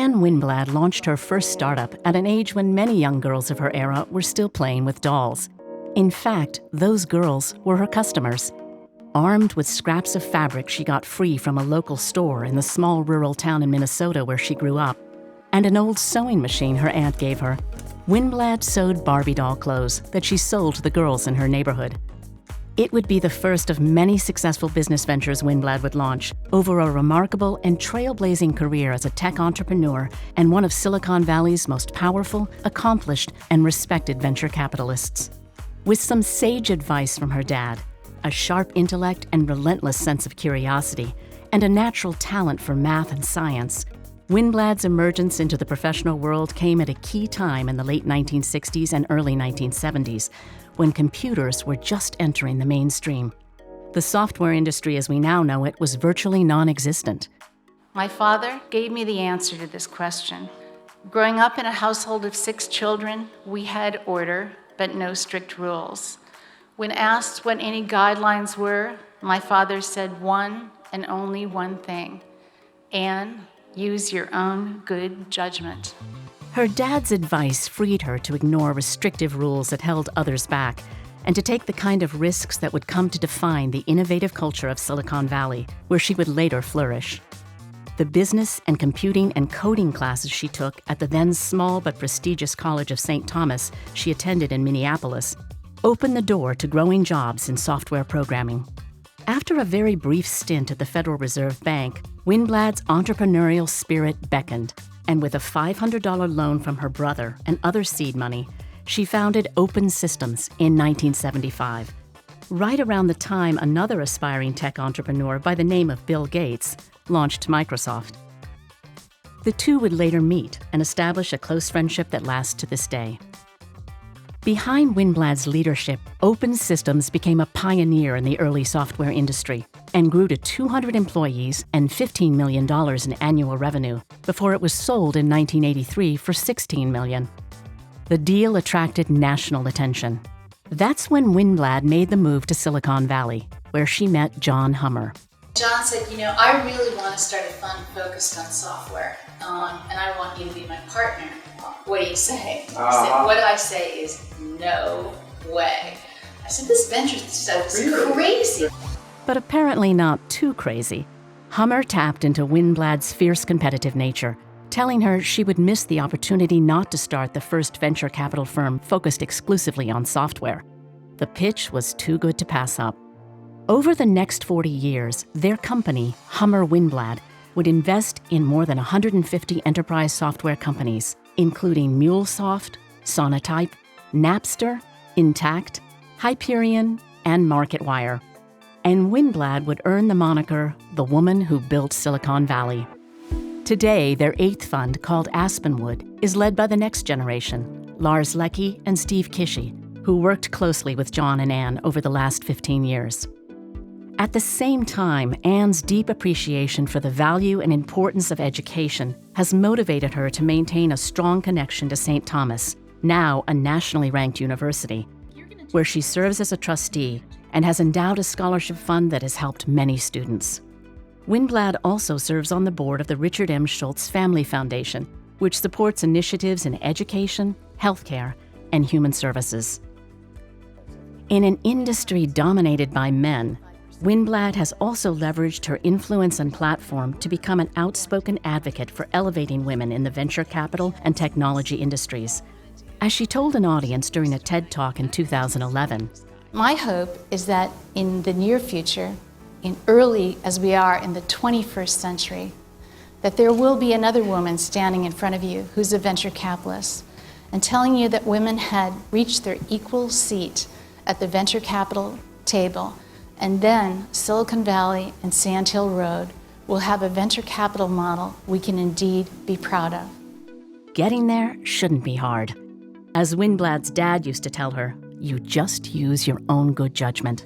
Ann Winblad launched her first startup at an age when many young girls of her era were still playing with dolls. In fact, those girls were her customers. Armed with scraps of fabric she got free from a local store in the small rural town in Minnesota where she grew up, and an old sewing machine her aunt gave her, Winblad sewed Barbie doll clothes that she sold to the girls in her neighborhood. It would be the first of many successful business ventures Winblad would launch over a remarkable and trailblazing career as a tech entrepreneur and one of Silicon Valley's most powerful, accomplished, and respected venture capitalists. With some sage advice from her dad, a sharp intellect and relentless sense of curiosity, and a natural talent for math and science, Winblad's emergence into the professional world came at a key time in the late 1960s and early 1970s, when computers were just entering the mainstream. The software industry as we now know it was virtually non-existent. My father gave me the answer to this question. Growing up in a household of 6 children, we had order, but no strict rules. When asked what any guidelines were, my father said one and only one thing: Ann, use your own good judgment. Her dad's advice freed her to ignore restrictive rules that held others back, and to take the kind of risks that would come to define the innovative culture of Silicon Valley, where she would later flourish. The business and computing and coding classes she took at the then small but prestigious College of St. Thomas she attended in Minneapolis opened the door to growing jobs in software programming. After a very brief stint at the Federal Reserve Bank, Winblad's entrepreneurial spirit beckoned, and with a $500 loan from her brother and other seed money, she founded Open Systems in 1975, right around the time another aspiring tech entrepreneur by the name of Bill Gates launched Microsoft. The two would later meet and establish a close friendship that lasts to this day. Behind Winblad's leadership, Open Systems became a pioneer in the early software industry and grew to 200 employees and $15 million in annual revenue before it was sold in 1983 for $16 million. The deal attracted national attention. That's when Winblad made the move to Silicon Valley, where she met John Hummer. John said, I really want to start a fund focused on software, and I want you to be my partner. What do you say? He said, what I say is no way. I said, this venture stuff is crazy. But apparently not too crazy. Hummer tapped into Winblad's fierce competitive nature, telling her she would miss the opportunity not to start the first venture capital firm focused exclusively on software. The pitch was too good to pass up. Over the next 40 years, their company, Hummer Winblad, would invest in more than 150 enterprise software companies, including MuleSoft, Sonatype, Napster, Intact, Hyperion, and MarketWire. And Winblad would earn the moniker, the woman who built Silicon Valley. Today, their 8th fund, called Aspenwood, is led by the next generation, Lars Leckie and Steve Kishy, who worked closely with John and Ann over the last 15 years. At the same time, Ann's deep appreciation for the value and importance of education has motivated her to maintain a strong connection to St. Thomas, now a nationally ranked university, where she serves as a trustee and has endowed a scholarship fund that has helped many students. Winblad also serves on the board of the Richard M. Schultz Family Foundation, which supports initiatives in education, healthcare, and human services. In an industry dominated by men, Winblad has also leveraged her influence and platform to become an outspoken advocate for elevating women in the venture capital and technology industries. As she told an audience during a TED Talk in 2011, My hope is that in the near future, as we are in the 21st century, that there will be another woman standing in front of you who's a venture capitalist and telling you that women had reached their equal seat at the venture capital table. And then Silicon Valley and Sand Hill Road will have a venture capital model we can indeed be proud of. Getting there shouldn't be hard. As Winblad's dad used to tell her, you just use your own good judgment.